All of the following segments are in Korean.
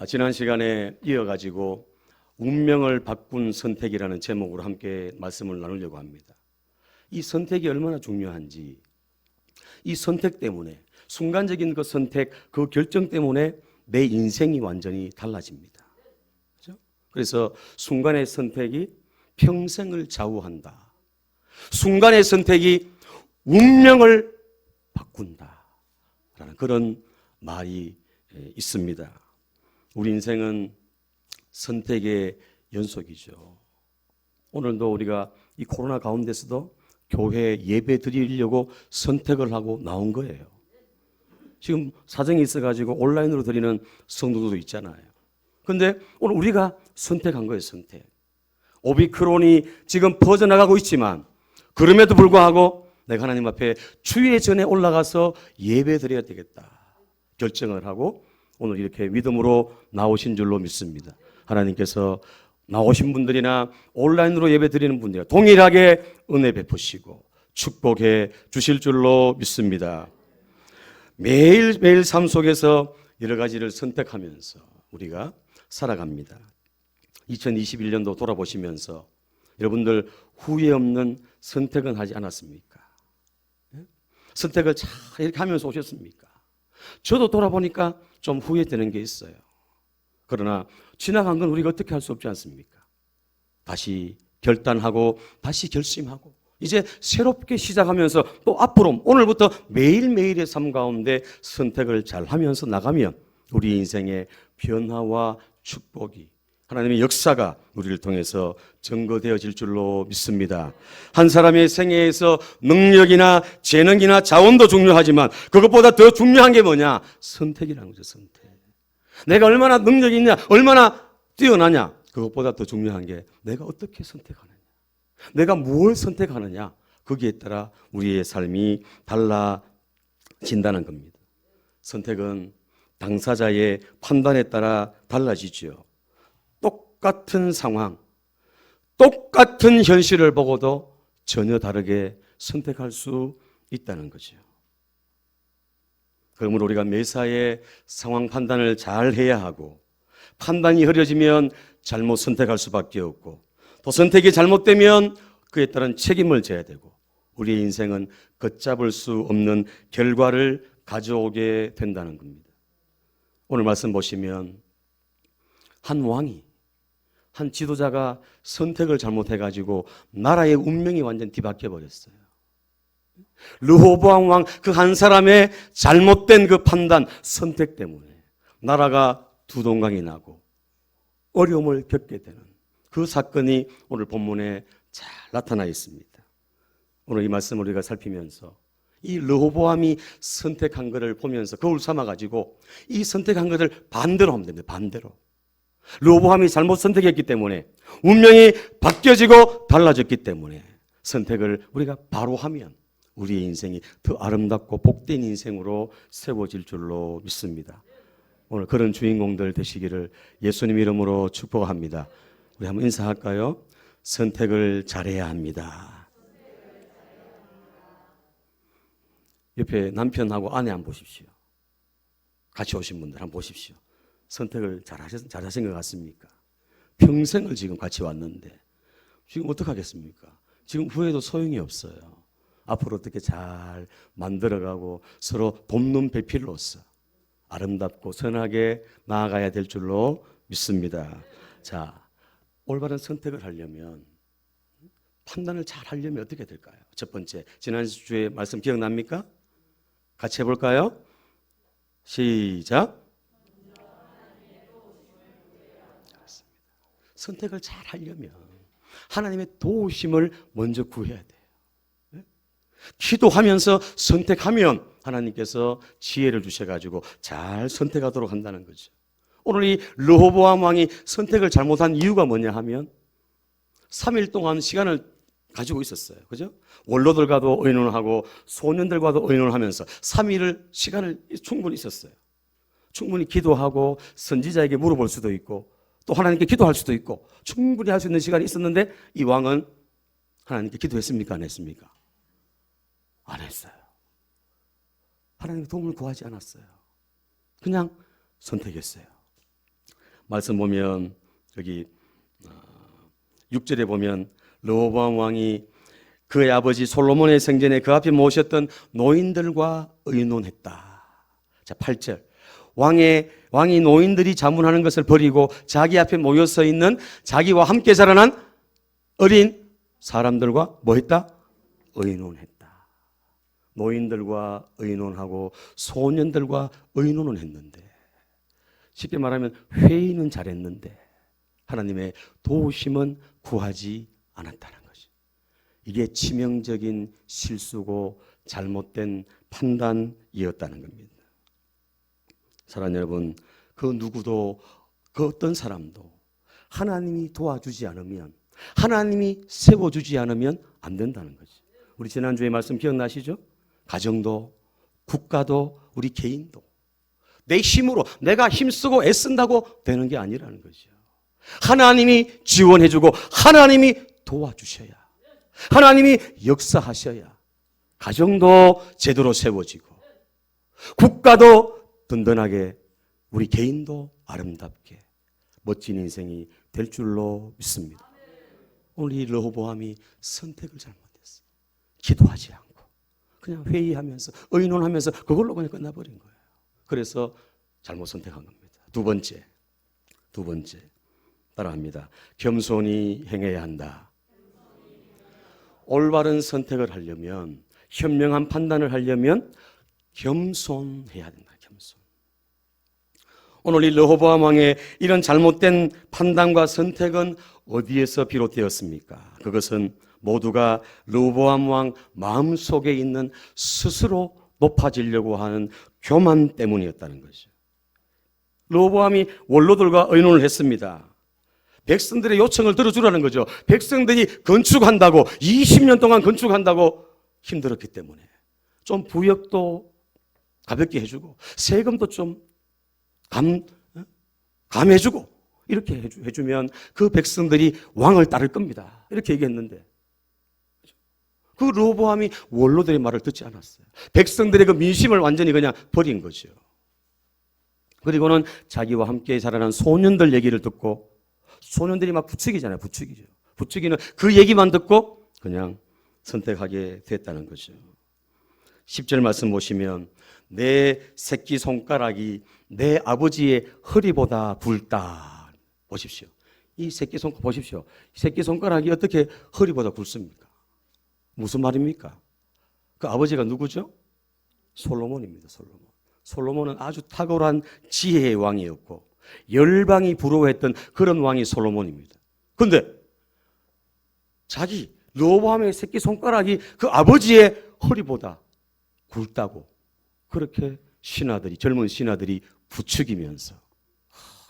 지난 시간에 이어가지고 운명을 바꾼 선택이라는 제목으로 함께 말씀을 나누려고 합니다. 이 선택이 얼마나 중요한지, 이 선택 때문에, 순간적인 그 선택, 그 결정 때문에 내 인생이 완전히 달라집니다. 그렇죠? 그래서 순간의 선택이 평생을 좌우한다. 순간의 선택이 운명을 바꾼다. 라는 그런 말이 있습니다. 우리 인생은 선택의 연속이죠. 오늘도 우리가 이 코로나 가운데서도 교회 예배 드리려고 선택을 하고 나온 거예요. 지금 사정이 있어가지고 온라인으로 드리는 성도들도 있잖아요. 그런데 오늘 우리가 선택한 거예요, 선택. 오미크론이 지금 퍼져나가고 있지만 그럼에도 불구하고 내가 하나님 앞에 주의 전에 올라가서 예배 드려야 되겠다 결정을 하고 오늘 이렇게 믿음으로 나오신 줄로 믿습니다. 하나님께서 나오신 분들이나 온라인으로 예배 드리는 분들 동일하게 은혜 베푸시고 축복해 주실 줄로 믿습니다. 매일매일 삶 속에서 여러 가지를 선택하면서 우리가 살아갑니다. 2021년도 돌아보시면서 여러분들 후회 없는 선택은 하지 않았습니까? 선택을 잘 이렇게 하면서 오셨습니까? 저도 돌아보니까 좀 후회되는 게 있어요. 그러나 지나간 건 우리가 어떻게 할 수 없지 않습니까? 다시 결단하고 다시 결심하고 이제 새롭게 시작하면서 또 앞으로 오늘부터 매일매일의 삶 가운데 선택을 잘 하면서 나가면 우리 인생의 변화와 축복이 하나님의 역사가 우리를 통해서 증거되어질 줄로 믿습니다. 한 사람의 생애에서 능력이나 재능이나 자원도 중요하지만 그것보다 더 중요한 게 뭐냐? 선택이라는 거죠, 선택. 내가 얼마나 능력이 있냐, 얼마나 뛰어나냐, 그것보다 더 중요한 게 내가 어떻게 선택하느냐, 내가 무엇을 선택하느냐, 거기에 따라 우리의 삶이 달라진다는 겁니다. 선택은 당사자의 판단에 따라 달라지죠. 똑같은 상황, 똑같은 현실을 보고도 전혀 다르게 선택할 수 있다는 거죠. 그러므로 우리가 매사에 상황 판단을 잘 해야 하고 판단이 흐려지면 잘못 선택할 수밖에 없고 또 선택이 잘못되면 그에 따른 책임을 져야 되고 우리의 인생은 걷잡을 수 없는 결과를 가져오게 된다는 겁니다. 오늘 말씀 보시면 한 왕이 한 지도자가 선택을 잘못해가지고 나라의 운명이 완전 뒤바뀌어 버렸어요. 르호보암 왕 그 한 사람의 잘못된 그 판단, 선택 때문에 나라가 두동강이 나고 어려움을 겪게 되는 그 사건이 오늘 본문에 잘 나타나 있습니다. 오늘 이 말씀을 우리가 살피면서 이 르호보암이 선택한 것을 보면서 거울 삼아가지고 이 선택한 것을 반대로 하면 됩니다. 반대로. 르호보암이 잘못 선택했기 때문에 운명이 바뀌어지고 달라졌기 때문에 선택을 우리가 바로 하면 우리의 인생이 더 아름답고 복된 인생으로 세워질 줄로 믿습니다. 오늘 그런 주인공들 되시기를 예수님 이름으로 축복합니다. 우리 한번 인사할까요? 선택을 잘해야 합니다. 옆에 남편하고 아내 한번 보십시오. 같이 오신 분들 한번 보십시오. 선택을 잘하신 것 같습니까? 평생을 지금 같이 왔는데 지금 어떡하겠습니까? 지금 후회도 소용이 없어요. 앞으로 어떻게 잘 만들어가고 서로 돕는 배필로서 아름답고 선하게 나아가야 될 줄로 믿습니다. 자, 올바른 선택을 하려면 판단을 잘 하려면 어떻게 될까요? 첫 번째, 지난주에 말씀 기억납니까? 같이 해볼까요? 시작. 선택을 잘 하려면 하나님의 도우심을 먼저 구해야 돼요. 기도하면서 선택하면 하나님께서 지혜를 주셔가지고 잘 선택하도록 한다는 거죠. 오늘 이 르호보암 왕이 선택을 잘못한 이유가 뭐냐 하면 3일 동안 시간을 가지고 있었어요. 그죠? 원로들과도 의논을 하고 소년들과도 의논을 하면서 3일을 시간을 충분히 있었어요. 충분히 기도하고 선지자에게 물어볼 수도 있고 또 하나님께 기도할 수도 있고 충분히 할 수 있는 시간이 있었는데 이 왕은 하나님께 기도했습니까? 안 했습니까? 안 했어요. 하나님의 도움을 구하지 않았어요. 그냥 선택했어요. 말씀 보면 여기 6절에 보면 르호보암 왕이 그의 아버지 솔로몬의 성전에 그 앞에 모셨던 노인들과 의논했다. 자, 8절. 왕이 노인들이 자문하는 것을 버리고 자기 앞에 모여 서 있는 자기와 함께 자라난 어린 사람들과 뭐 했다? 의논했다. 노인들과 의논하고 소년들과 의논은 했는데, 쉽게 말하면 회의는 잘했는데 하나님의 도우심은 구하지 않았다는 것이, 이게 치명적인 실수고 잘못된 판단이었다는 겁니다. 사랑하는 여러분, 그 누구도, 그 어떤 사람도 하나님이 도와주지 않으면, 하나님이 세워주지 않으면 안 된다는 거지. 우리 지난주에 말씀 기억나시죠? 가정도, 국가도, 우리 개인도 내 힘으로, 내가 힘쓰고 애쓴다고 되는 게 아니라는 거죠. 하나님이 지원해주고 하나님이 도와주셔야, 하나님이 역사하셔야 가정도 제대로 세워지고 국가도 든든하게, 우리 개인도 아름답게 멋진 인생이 될 줄로 믿습니다. 오늘 이 르호보암이 선택을 잘못했어요. 기도하지 않고 그냥 회의하면서 의논하면서 그걸로 그냥 끝나버린 거예요. 그래서 잘못 선택한 겁니다. 두 번째 따라합니다. 겸손히 행해야 한다. 올바른 선택을 하려면, 현명한 판단을 하려면 겸손해야 된다. 겸손. 오늘 이 르호보암 왕의 이런 잘못된 판단과 선택은 어디에서 비롯되었습니까? 그것은 모두가 르호보암 왕 마음속에 있는 스스로 높아지려고 하는 교만 때문이었다는 것이죠. 르호보암이 원로들과 의논을 했습니다. 백성들의 요청을 들어주라는 거죠. 백성들이 건축한다고, 20년 동안 건축한다고 힘들었기 때문에 좀 부역도 가볍게 해주고 세금도 좀 감해주고 이렇게 해주면 그 백성들이 왕을 따를 겁니다. 이렇게 얘기했는데 그 르호보암이 원로들의 말을 듣지 않았어요. 백성들의 그 민심을 완전히 그냥 버린 거죠. 그리고는 자기와 함께 자라난 소년들 얘기를 듣고, 소년들이 막 부추기잖아요. 부추기는 그 얘기만 듣고 그냥 선택하게 됐다는 거죠. 10절 말씀 보시면 내 새끼손가락이 내 아버지의 허리보다 굵다. 보십시오. 이 새끼손가락 보십시오. 새끼손가락이 어떻게 허리보다 굵습니까? 무슨 말입니까? 그 아버지가 누구죠? 솔로몬입니다. 솔로몬은 아주 탁월한 지혜의 왕이었고 열방이 부러워했던 그런 왕이 솔로몬입니다. 그런데 자기 르호보암의 새끼손가락이 그 아버지의 허리보다 굵다고 그렇게 신하들이, 젊은 신하들이 부추기면서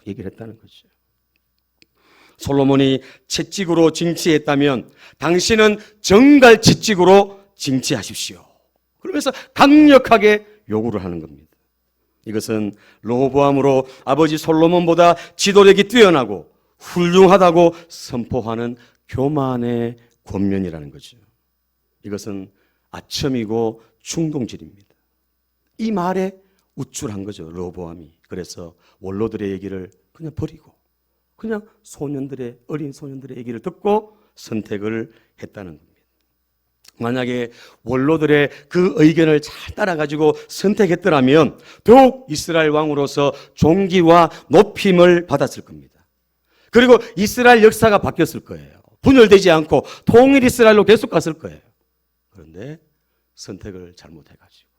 얘기를 했다는 거죠. 솔로몬이 채찍으로 징치했다면 당신은 정갈 채찍으로 징치하십시오. 그러면서 강력하게 요구를 하는 겁니다. 이것은 르호보암으로 아버지 솔로몬보다 지도력이 뛰어나고 훌륭하다고 선포하는 교만의 권면이라는 거죠. 이것은 아첨이고 충동질입니다. 이 말에 우쭐한 거죠, 르호보암이. 그래서 원로들의 얘기를 그냥 버리고 그냥 어린 소년들의 얘기를 듣고 선택을 했다는 겁니다. 만약에 원로들의 그 의견을 잘 따라가지고 선택했더라면 더욱 이스라엘 왕으로서 존귀와 높임을 받았을 겁니다. 그리고 이스라엘 역사가 바뀌었을 거예요. 분열되지 않고 통일 이스라엘로 계속 갔을 거예요. 그런데 선택을 잘못해가지고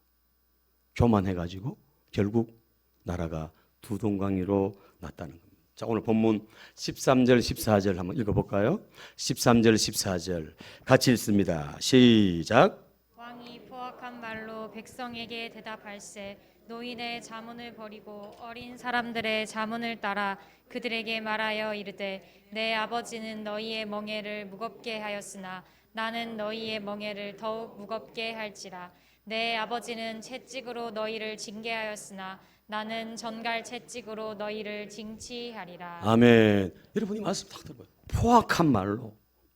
교만해가지고 결국 나라가 두 동강이로 났다는 겁니다. 자, 오늘 본문 13절 14절 한번 읽어볼까요? 13절 14절 같이 읽습니다. 시작. 왕이 포악한 말로 백성에게 대답할세 노인의 자문을 버리고 어린 사람들의 자문을 따라 그들에게 말하여 이르되 내 아버지는 너희의 멍에를 무겁게 하였으나 나는 너희의 멍에를 더욱 무겁게 할지라. 내 아버지는 채찍으로 너희를 징계하였으나 나는 전갈 채찍으로 너희를 징치하리라. 아멘. 여러분 이 말씀 딱 들어봐요.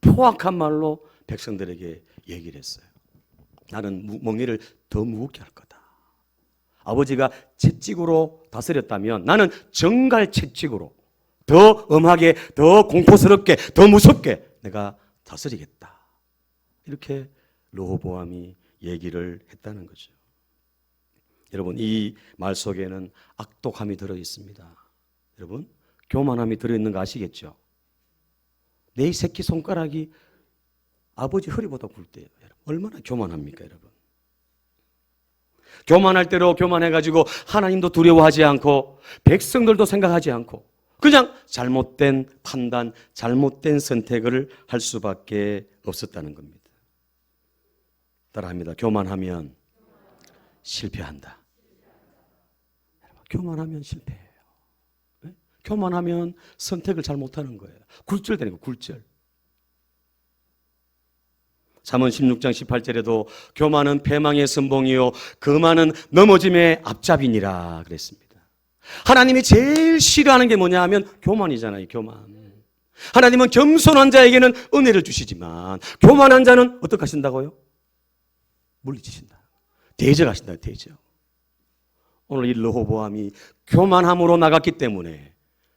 포악한 말로 백성들에게 얘기를 했어요. 나는 멍에를 더 무겁게 할 거다. 아버지가 채찍으로 다스렸다면 나는 정갈 채찍으로 더 엄하게, 더 공포스럽게, 더 무섭게 내가 다스리겠다. 이렇게 르호보암이 얘기를 했다는 거죠. 여러분, 이 말 속에는 악독함이 들어 있습니다. 여러분, 교만함이 들어 있는 거 아시겠죠? 내 이 새끼 손가락이 아버지 허리보다 굵대요. 얼마나 교만합니까, 여러분? 교만할 대로 교만해가지고 하나님도 두려워하지 않고 백성들도 생각하지 않고 그냥 잘못된 판단, 잘못된 선택을 할 수밖에 없었다는 겁니다. 따라합니다. 교만하면 실패한다. 교만하면 실패해요. 네? 교만하면 선택을 잘 못하는 거예요. 굴절되는 거예요. 굴절. 잠언 16장 18절에도 교만은 패망의 선봉이요 거만은 넘어짐의 앞잡이니라 그랬습니다. 하나님이 제일 싫어하는 게 뭐냐 하면 교만이잖아요. 교만. 하나님은 겸손한 자에게는 은혜를 주시지만 교만한 자는 어떻게 하신다고요? 물리치신다. 대적하신다. 대적. 오늘 이 르호보암이 교만함으로 나갔기 때문에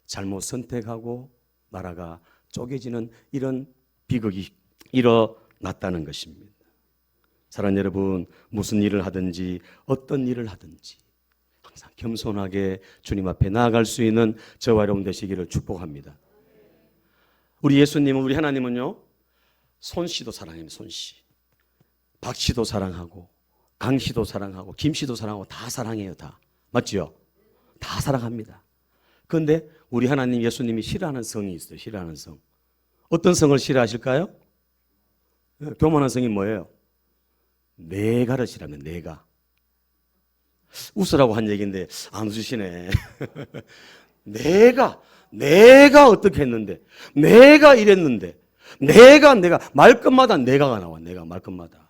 잘못 선택하고 나라가 쪼개지는 이런 비극이 일어났다는 것입니다. 사랑하는 여러분, 무슨 일을 하든지 어떤 일을 하든지 항상 겸손하게 주님 앞에 나아갈 수 있는 저와 여러분 되시기를 축복합니다. 우리 예수님은, 우리 하나님은요, 손씨도 사랑해요. 손씨. 박씨도 사랑하고 강씨도 사랑하고 김씨도 사랑하고 다 사랑해요. 다. 맞죠? 다 사랑합니다. 그런데 우리 하나님 예수님이 싫어하는 성이 있어요. 싫어하는 성. 어떤 성을 싫어하실까요? 교만한 성이 뭐예요? 내가를 싫어합니다. 내가. 웃으라고 한 얘기인데 안 웃으시네. 내가 어떻게 했는데, 내가 이랬는데, 내가 말끝마다 내가가 나와. 내가 말끝마다.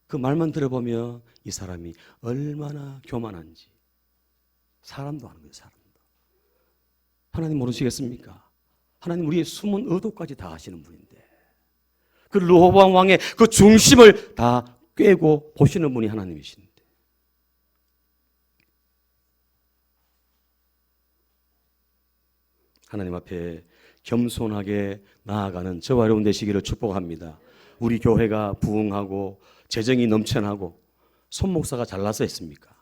그 말만 들어보면 이 사람이 얼마나 교만한지 사람도 아는 거예요. 사람도. 하나님 모르시겠습니까? 하나님 우리의 숨은 의도까지 다 아시는 분인데 그 르호보암 왕의 그 중심을 다 꿰고 보시는 분이 하나님이신데 하나님 앞에 겸손하게 나아가는 저와 여러분 되시기를 축복합니다. 우리 교회가 부흥하고 재정이 넘쳐나고 손 목사가 잘나서 했습니까?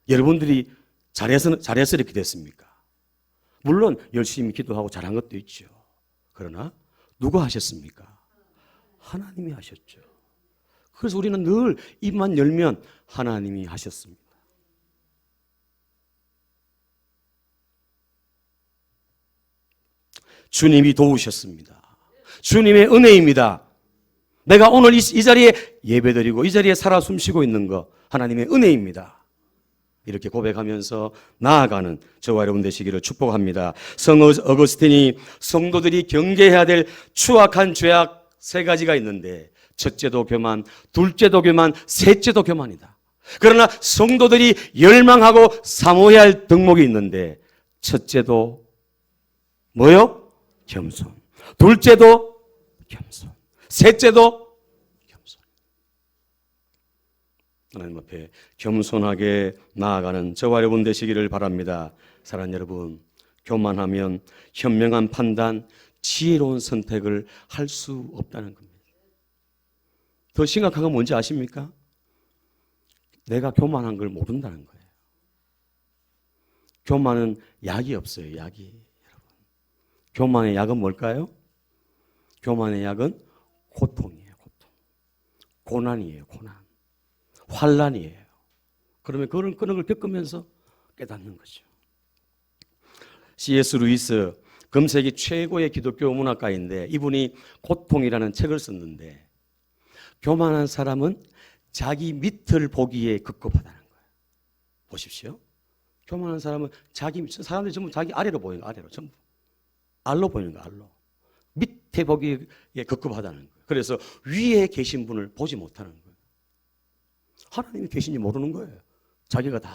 여러분들이 잘해서 이렇게 됐습니까? 물론 열심히 기도하고 잘한 것도 있죠. 그러나 누가 하셨습니까? 하나님이 하셨죠. 그래서 우리는 늘 입만 열면 하나님이 하셨습니다. 주님이 도우셨습니다. 주님의 은혜입니다. 내가 오늘 이 자리에 예배드리고 이 자리에 살아 숨쉬고 있는 거 하나님의 은혜입니다. 이렇게 고백하면서 나아가는 저와 여러분 되시기를 축복합니다. 성 어거스틴이 성도들이 경계해야 될 추악한 죄악 세 가지가 있는데 첫째도 교만, 둘째도 교만, 셋째도 교만이다. 그러나 성도들이 열망하고 사모해야 할 덕목이 있는데 첫째도 뭐요? 겸손. 둘째도 겸손. 셋째도 겸손. 하나님 앞에 겸손하게 나아가는 저와 여러분 되시기를 바랍니다. 사랑하는 여러분, 교만하면 현명한 판단, 지혜로운 선택을 할 수 없다는 겁니다. 더 심각한 건 뭔지 아십니까? 내가 교만한 걸 모른다는 거예요. 교만은 약이 없어요. 약이. 여러분, 교만의 약은 뭘까요? 교만의 약은 고통이에요. 고통. 고난이에요. 고난. 환난이에요. 그러면 그런 걸 겪으면서 깨닫는 거죠. C.S. 루이스, 금세기 최고의 기독교 문학가인데 이분이 고통이라는 책을 썼는데 교만한 사람은 자기 밑을 보기에 급급하다는 거예요. 보십시오. 교만한 사람은 사람들이 전부 자기 아래로 보이는 거예요. 아래로 전부. 알로 보이는 거예요. 알로. 밑에 보기에 급급하다는 거예요. 그래서 위에 계신 분을 보지 못하는 거예요. 하나님이 계신지 모르는 거예요. 자기가 다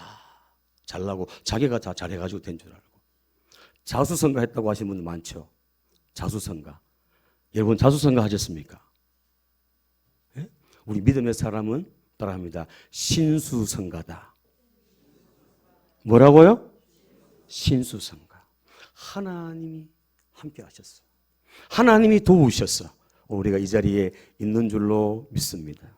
잘나고 자기가 다 잘해가지고 된 줄 알고. 자수성가 했다고 하시는 분들 많죠. 자수성가. 여러분 자수성가 하셨습니까? 네? 우리 믿음의 사람은 따라합니다. 신수성가다. 뭐라고요? 신수성가. 하나님이 함께 하셨어. 하나님이 도우셨어. 우리가 이 자리에 있는 줄로 믿습니다.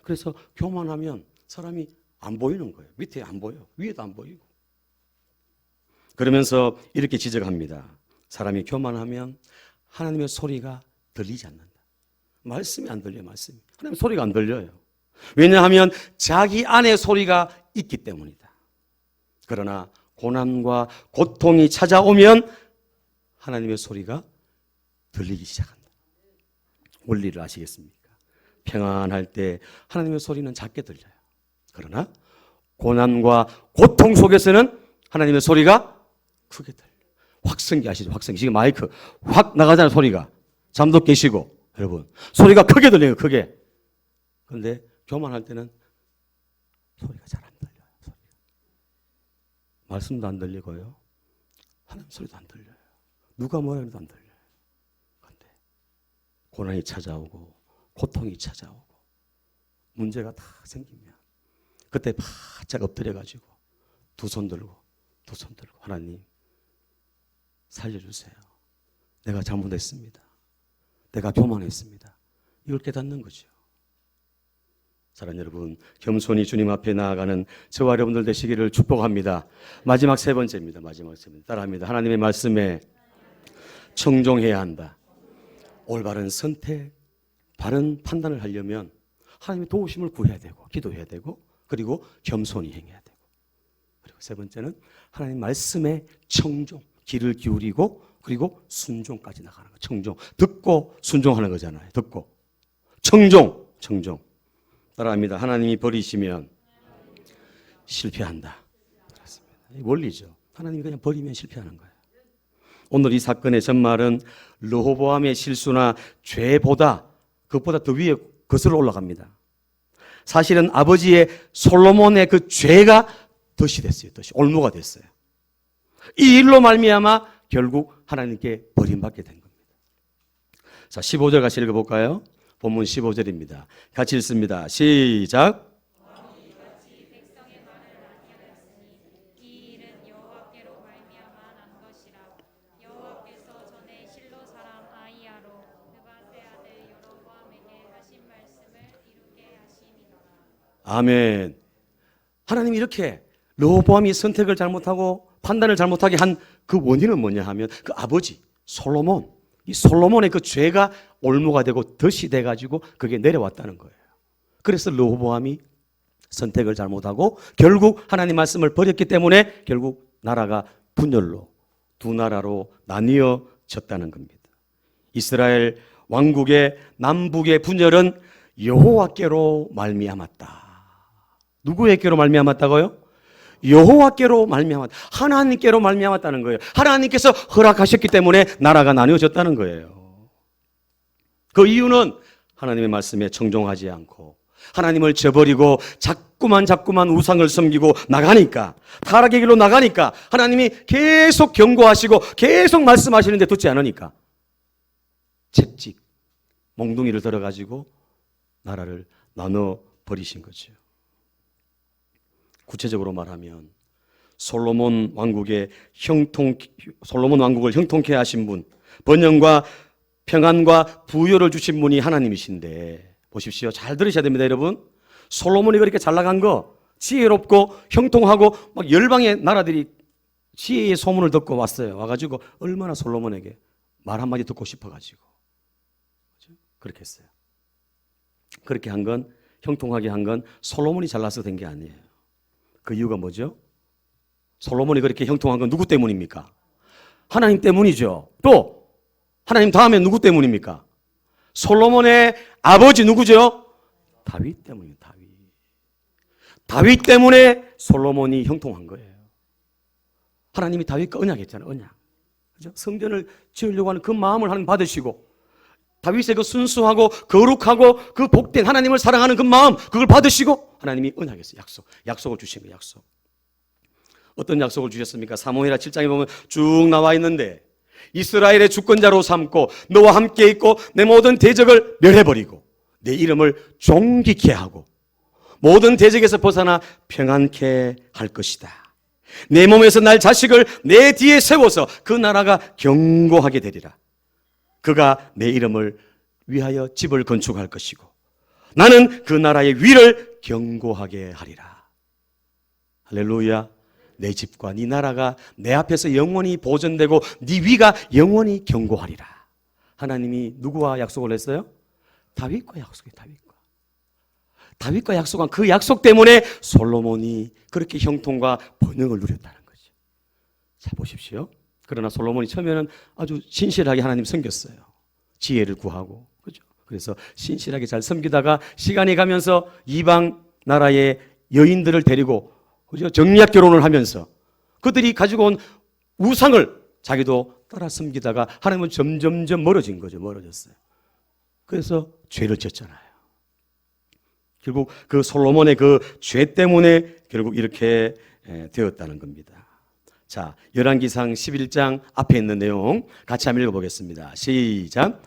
그래서 교만하면 사람이 안 보이는 거예요. 밑에 안 보여. 위에도 안 보이고. 그러면서 이렇게 지적합니다. 사람이 교만하면 하나님의 소리가 들리지 않는다. 말씀이 안 들려요. 말씀이. 하나님 소리가 안 들려요. 왜냐하면 자기 안에 소리가 있기 때문이다. 그러나 고난과 고통이 찾아오면 하나님의 소리가 들리기 시작한다. 원리를 아시겠습니까? 평안할 때 하나님의 소리는 작게 들려요. 그러나 고난과 고통 속에서는 하나님의 소리가 크게 들려요. 확성기 아시죠? 확성기. 지금 마이크 확 나가잖아요. 소리가. 잠도 깨시고 여러분 소리가 크게 들려요. 크게. 그런데 교만할 때는 소리가 잘 안 들려요. 소리가. 말씀도 안 들리고요. 하나님 소리도 안 들려요. 누가 뭐라 해도 안 들려요. 그런데 고난이 찾아오고 고통이 찾아오고 문제가 다 생기면 그때 바짝 엎드려가지고 두 손 들고 하나님 살려주세요. 내가 잘못했습니다. 내가 교만했습니다. 이걸 깨닫는 거죠. 사랑하는 여러분, 겸손히 주님 앞에 나아가는 저와 여러분들 되시기를 축복합니다. 마지막 세 번째입니다. 따라합니다. 하나님의 말씀에 청종해야 한다. 올바른 선택, 바른 판단을 하려면 하나님의 도우심을 구해야 되고 기도해야 되고 그리고 겸손히 행해야 되고 그리고 세 번째는 하나님 말씀에 청종, 귀를 기울이고 그리고 순종까지 나가는 거. 청종, 듣고 순종하는 거잖아요. 듣고 청종. 따라합니다. 하나님이 버리시면 실패한다. 그렇습니다. 이 원리죠. 하나님이 그냥 버리면 실패하는 거예요. 오늘 이 사건의 전말은 르호보암의 실수나 죄보다 그것보다 더 위에 거슬러 올라갑니다. 사실은 아버지의 솔로몬의 그 죄가 덫이 됐어요. 덫이 올무가 됐어요. 이 일로 말미암아 결국 하나님께 버림받게 된 겁니다. 자, 15절 같이 읽어볼까요? 본문 15절입니다. 같이 읽습니다. 시작. 아멘. 하나님이 이렇게 르호보암이 선택을 잘못하고 판단을 잘못하게 한 그 원인은 뭐냐 하면 그 아버지 솔로몬, 이 솔로몬의 그 죄가 올무가 되고 덫이 돼가지고 그게 내려왔다는 거예요. 그래서 르호보암이 선택을 잘못하고 결국 하나님 말씀을 버렸기 때문에 결국 나라가 분열로 두 나라로 나뉘어졌다는 겁니다. 이스라엘 왕국의 남북의 분열은 여호와께로 말미암았다. 누구에게로 말미암았다고요? 여호와께로 말미암았다. 하나님께로 말미암았다는 거예요. 하나님께서 허락하셨기 때문에 나라가 나뉘어졌다는 거예요. 그 이유는 하나님의 말씀에 청종하지 않고 하나님을 저버리고 자꾸만 우상을 섬기고 나가니까, 타락의 길로 나가니까 하나님이 계속 경고하시고 계속 말씀하시는데 듣지 않으니까 채찍, 몽둥이를 들어가지고 나라를 나눠버리신 거죠. 구체적으로 말하면 솔로몬 왕국을 형통케 하신 분, 번영과 평안과 부여를 주신 분이 하나님이신데 보십시오. 잘 들으셔야 됩니다, 여러분. 솔로몬이 그렇게 잘 나간 거, 지혜롭고 형통하고 막 열방의 나라들이 지혜의 소문을 듣고 왔어요. 와가지고 얼마나 솔로몬에게 말 한마디 듣고 싶어가지고 그렇게 했어요. 그렇게 한 건, 형통하게 한 건 솔로몬이 잘나서 된 게 아니에요. 그 이유가 뭐죠? 솔로몬이 그렇게 형통한 건 누구 때문입니까? 하나님 때문이죠. 또 하나님 다음에 누구 때문입니까? 솔로몬의 아버지 누구죠? 다윗 때문입니다. 다윗 때문에 솔로몬이 형통한 거예요. 하나님이 다윗과 언약했잖아요. 언약. 그죠? 성전을 지으려고 하는 그 마음을 하나님 받으시고 다윗의 그 순수하고 거룩하고 그 복된 하나님을 사랑하는 그 마음, 그걸 받으시고 하나님이 언약했어요. 약속을 주신 거예요. 약속. 어떤 약속을 주셨습니까? 사무엘하 7장에 보면 쭉 나와 있는데 이스라엘의 주권자로 삼고 너와 함께 있고 내 모든 대적을 멸해버리고 내 이름을 존귀케 하고 모든 대적에서 벗어나 평안케 할 것이다. 내 몸에서 날 자식을 내 뒤에 세워서 그 나라가 견고하게 되리라. 그가 내 이름을 위하여 집을 건축할 것이고 나는 그 나라의 위를 견고하게 하리라. 할렐루야. 내 집과 네 나라가 내 앞에서 영원히 보존되고 네 위가 영원히 견고하리라. 하나님이 누구와 약속을 했어요? 다윗과 약속해. 다윗과 약속한 그 약속 때문에 솔로몬이 그렇게 형통과 번영을 누렸다는 거죠. 자, 보십시오. 그러나 솔로몬이 처음에는 아주 신실하게 하나님 섬겼어요. 지혜를 구하고, 그죠? 그래서 신실하게 잘 섬기다가 시간이 가면서 이방 나라의 여인들을 데리고, 그죠? 정략 결혼을 하면서 그들이 가지고 온 우상을 자기도 따라 섬기다가 하나님은 점점점 멀어진 거죠. 멀어졌어요. 그래서 죄를 지었잖아요. 결국 그 솔로몬의 그 죄 때문에 결국 이렇게 되었다는 겁니다. 자, 열왕기상 11장 앞에 있는 내용 같이 한번 읽어보겠습니다. 시작.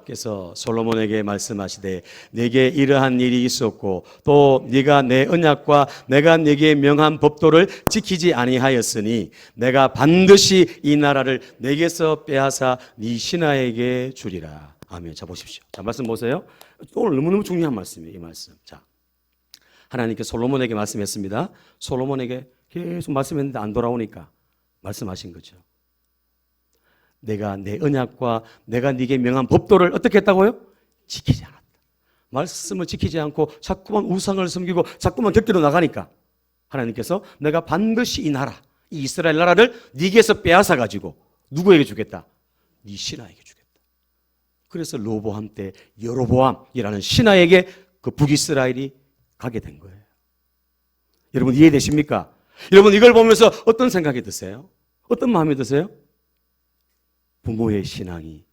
그래서 솔로몬에게 말씀하시되 내게 이러한 일이 있었고 또 네가 내 언약과 내가 네게 명한 법도를 지키지 아니하였으니 내가 반드시 이 나라를 내게서 빼앗아 네 신하에게 주리라. 아멘. 자, 보십시오. 자, 말씀 보세요. 오늘 너무너무 중요한 말씀이에요. 이 말씀. 자, 하나님께 솔로몬에게 말씀했습니다. 솔로몬에게 계속 말씀했는데 안 돌아오니까 말씀하신 거죠. 내가 내 언약과 내가 네게 명한 법도를 어떻게 했다고요? 지키지 않았다. 말씀을 지키지 않고 자꾸만 우상을 섬기고 자꾸만 곁길로 나가니까 하나님께서 내가 반드시 이 나라, 이 이스라엘 나라를 네게서 빼앗아 가지고 누구에게 주겠다? 네 신하에게 주겠다. 그래서 로보암 때 여로보암이라는 신하에게 그 북이스라엘이 가게 된 거예요. 여러분 이해되십니까? 여러분 이걸 보면서 어떤 생각이 드세요? 어떤 마음이 드세요? 부모의 신앙이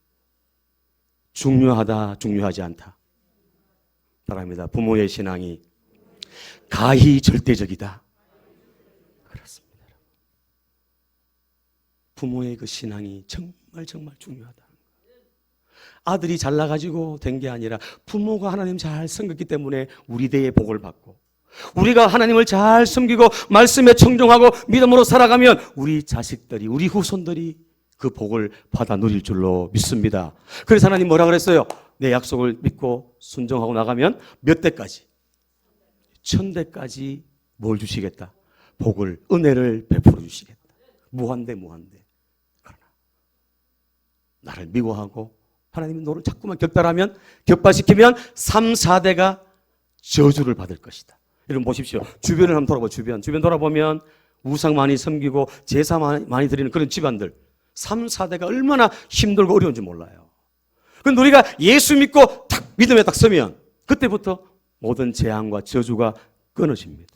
중요하다, 중요하지 않다. 바랍니다. 부모의 신앙이 가히 절대적이다. 그렇습니다. 부모의 그 신앙이 정말 중요하다. 아들이 잘나가지고 된 게 아니라 부모가 하나님 잘 섬겼기 때문에 우리 대의 복을 받고 우리가 하나님을 잘 섬기고 말씀에 청종하고 믿음으로 살아가면 우리 자식들이, 우리 후손들이 그 복을 받아 누릴 줄로 믿습니다. 그래서 하나님 뭐라 그랬어요? 내 약속을 믿고 순종하고 나가면 몇 대까지? 1000대까지 뭘 주시겠다? 복을, 은혜를 베풀어 주시겠다. 무한대. 그러나 나를 미워하고 하나님이 너를 자꾸만 격달하면, 격발시키면 3, 4대가 저주를 받을 것이다. 여러분 보십시오. 주변을 한번 돌아보고 주변 돌아보면 우상 많이 섬기고 제사 많이 드리는 그런 집안들 3, 4대가 얼마나 힘들고 어려운지 몰라요. 그런데 우리가 예수 믿고 딱 믿음에 딱 서면 그때부터 모든 재앙과 저주가 끊어집니다.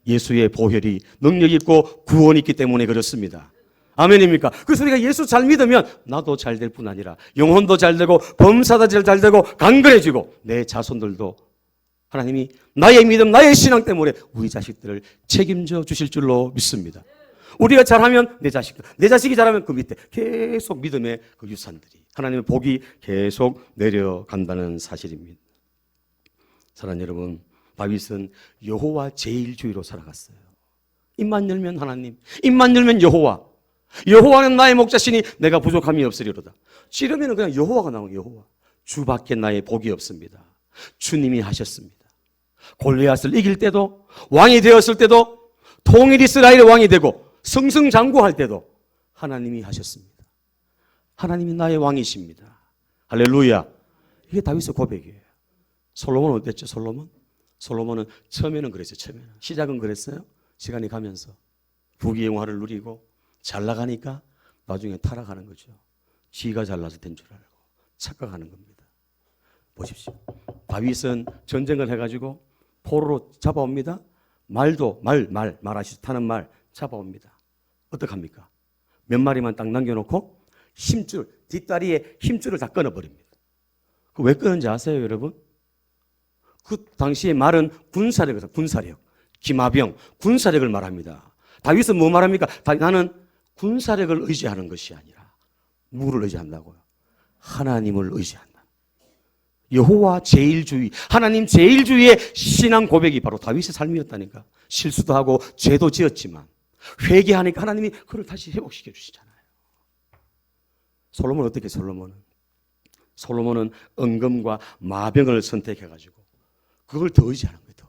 예수의 보혈이 능력 있고 구원이 있기 때문에 그렇습니다. 아멘입니까? 그래서 우리가 예수 잘 믿으면 나도 잘 될 뿐 아니라 영혼도 잘 되고 범사도 잘 되고 강건해지고 내 자손들도 하나님이 나의 믿음, 나의 신앙 때문에 우리 자식들을 책임져 주실 줄로 믿습니다. 우리가 잘하면 내 자식이 잘하면 그 밑에 계속 믿음의 그 유산들이 하나님의 복이 계속 내려간다는 사실입니다. 사랑하는 여러분, 다윗은 여호와 제일주의로 살아갔어요. 입만 열면 하나님, 입만 열면 여호와. 여호와는 나의 목자시니 내가 부족함이 없으리로다. 찌르면 그냥 여호와가 나오는 여호와. 주밖에 나의 복이 없습니다. 주님이 하셨습니다. 골리앗을 이길 때도, 왕이 되었을 때도, 통일 이스라엘의 왕이 되고 승승장구할 때도 하나님이 하셨습니다. 하나님이 나의 왕이십니다. 할렐루야. 이게 다윗의 고백이에요. 솔로몬은 어땠죠? 솔로몬은 처음에는 그랬어요. 시작은 그랬어요. 시간이 가면서 부귀영화를 누리고 잘 나가니까 나중에 타락하는 거죠. 지가 잘나서 된 줄 알고 착각하는 겁니다. 보십시오. 다윗은 전쟁을 해가지고 포로로 잡아옵니다. 말하시 타는 말 잡아옵니다. 어떡합니까? 몇 마리만 딱 남겨놓고 힘줄, 뒷다리에 힘줄을 다 끊어버립니다. 그 왜 끊은지 아세요, 여러분? 그 당시에 말은 군사력, 기마병, 군사력을 말합니다. 다윗은 뭐 말합니까? 나는 군사력을 의지하는 것이 아니라 누구를 의지한다고요? 하나님을 의지한다. 여호와 제일주의, 하나님 제일주의의 신앙 고백이 바로 다윗의 삶이었다니까. 실수도 하고 죄도 지었지만 회개하니까 하나님이 그를 다시 회복시켜 주시잖아요. 솔로몬은 어떻게 솔로몬은 은금과 마병을 선택해가지고 그걸 더 의지하는 거예요. 더.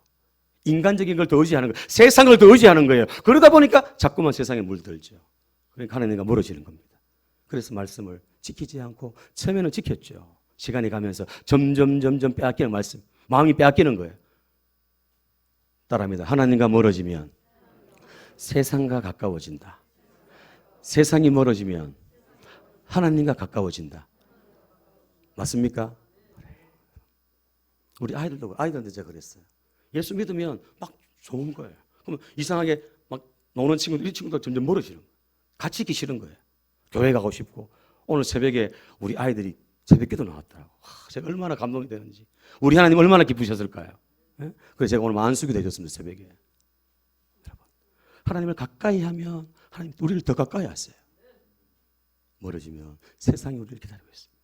인간적인 걸 더 의지하는 거예요. 세상을 더 의지하는 거예요. 그러다 보니까 자꾸만 세상에 물들죠. 그러니까 하나님과 멀어지는 겁니다. 그래서 말씀을 지키지 않고 처음에는 지켰죠. 시간이 가면서 점점 빼앗기는 말씀, 마음이 빼앗기는 거예요. 따라합니다. 하나님과 멀어지면 세상과 가까워진다. 세상이 멀어지면 하나님과 가까워진다. 맞습니까? 우리 아이들한테 제가 그랬어요. 예수 믿으면 막 좋은 거예요. 그러면 이상하게 막 노는 친구들, 이 친구들 점점 멀어지는 거예요. 같이 있기 싫은 거예요. 교회 가고 싶고. 오늘 새벽에 우리 아이들이 새벽기도 나왔더라고. 제가 얼마나 감동이 되는지. 우리 하나님 얼마나 기쁘셨을까요? 예? 그래서 제가 오늘 만수기 되셨습니다. 새벽에. 여러분, 하나님을 가까이 하면 하나님 우리를 더 가까이 하세요. 멀어지면 세상이 우리를 기다리고 있습니다.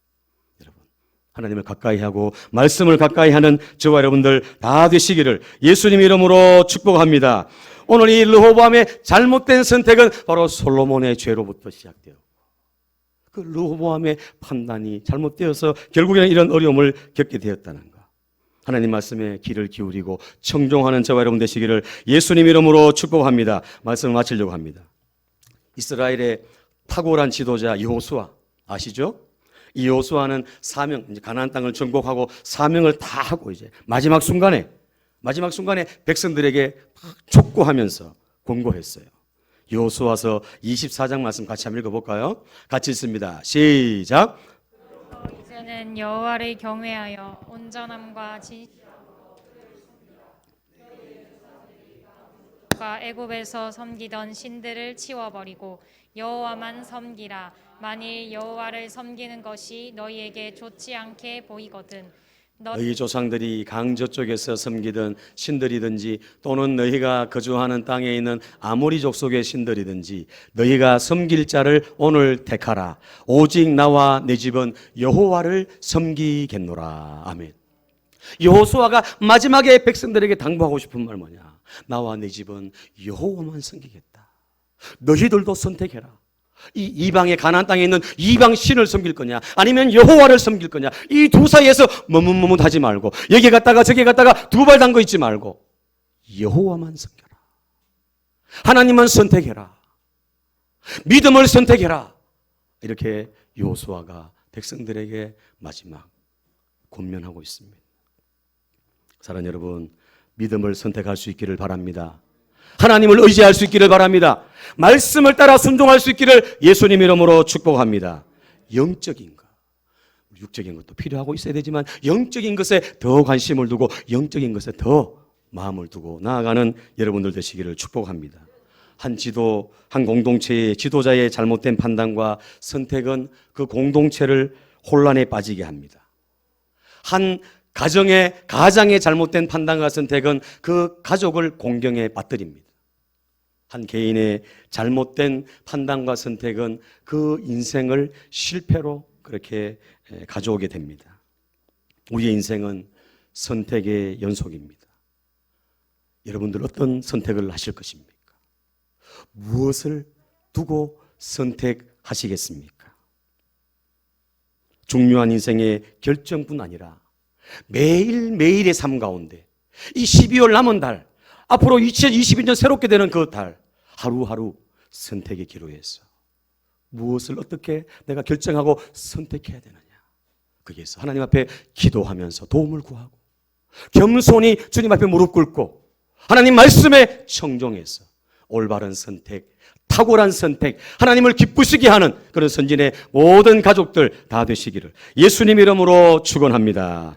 여러분, 하나님을 가까이 하고 말씀을 가까이 하는 저와 여러분들 다 되시기를 예수님 이름으로 축복합니다. 오늘 이 르호보암의 잘못된 선택은 바로 솔로몬의 죄로부터 시작되었고, 그 르호보암의 판단이 잘못되어서 결국에는 이런 어려움을 겪게 되었다는 것. 하나님 말씀에 귀를 기울이고 청종하는 저와 여러분 되시기를 예수님 이름으로 축복합니다. 말씀을 마치려고 합니다. 이스라엘의 탁월한 지도자 여호수아 아시죠? 이 여호수아는 사명, 이제 가나안 땅을 정복하고 사명을 다 하고 이제 마지막 순간에 백성들에게 촉구하면서 권고했어요. 여호수아서 24장 말씀 같이 한번 읽어볼까요? 같이 읽습니다. 시작. 이제는 여호와를 경외하여 온전함과 진실과 애굽에서 섬기던 신들을 치워버리고 여호와만 섬기라. 만일 여호와를 섬기는 것이 너희에게 좋지 않게 보이거든 너희 조상들이 강 저쪽에서 섬기던 신들이든지 또는 너희가 거주하는 땅에 있는 아모리 족속의 신들이든지 너희가 섬길 자를 오늘 택하라. 오직 나와 내 집은 여호와를 섬기겠노라. 아멘. 여호수아가 마지막에 백성들에게 당부하고 싶은 말 뭐냐? 나와 내 집은 여호와만 섬기겠다. 너희들도 선택해라. 이 이방의 가나안 땅에 있는 이방 신을 섬길 거냐 아니면 여호와를 섬길 거냐, 이 두 사이에서 머뭇머뭇하지 말고 여기 갔다가 저기 갔다가 두 발 담궈 있지 말고 여호와만 섬겨라. 하나님만 선택해라. 믿음을 선택해라. 이렇게 여호수아가 백성들에게 마지막 권면하고 있습니다. 사랑하는 여러분, 믿음을 선택할 수 있기를 바랍니다. 하나님을 의지할 수 있기를 바랍니다. 말씀을 따라 순종할 수 있기를 예수님 이름으로 축복합니다. 영적인 것, 육적인 것도 필요하고 있어야 되지만 영적인 것에 더 관심을 두고 영적인 것에 더 마음을 두고 나아가는 여러분들 되시기를 축복합니다. 한 공동체의 지도자의 잘못된 판단과 선택은 그 공동체를 혼란에 빠지게 합니다. 한 가장의 잘못된 판단과 선택은 그 가족을 공경에 빠뜨립니다. 한 개인의 잘못된 판단과 선택은 그 인생을 실패로 그렇게 가져오게 됩니다. 우리의 인생은 선택의 연속입니다. 여러분들 어떤 선택을 하실 것입니까? 무엇을 두고 선택하시겠습니까? 중요한 인생의 결정뿐 아니라 매일매일의 삶 가운데 이 12월 남은 달, 앞으로 2022년 새롭게 되는 그 달, 하루하루 선택의 기로에서 무엇을 어떻게 내가 결정하고 선택해야 되느냐, 거기에서 하나님 앞에 기도하면서 도움을 구하고 겸손히 주님 앞에 무릎 꿇고 하나님 말씀에 청종해서 올바른 선택, 탁월한 선택, 하나님을 기쁘시게 하는 그런 선진의 모든 가족들 다 되시기를 예수님 이름으로 축원합니다.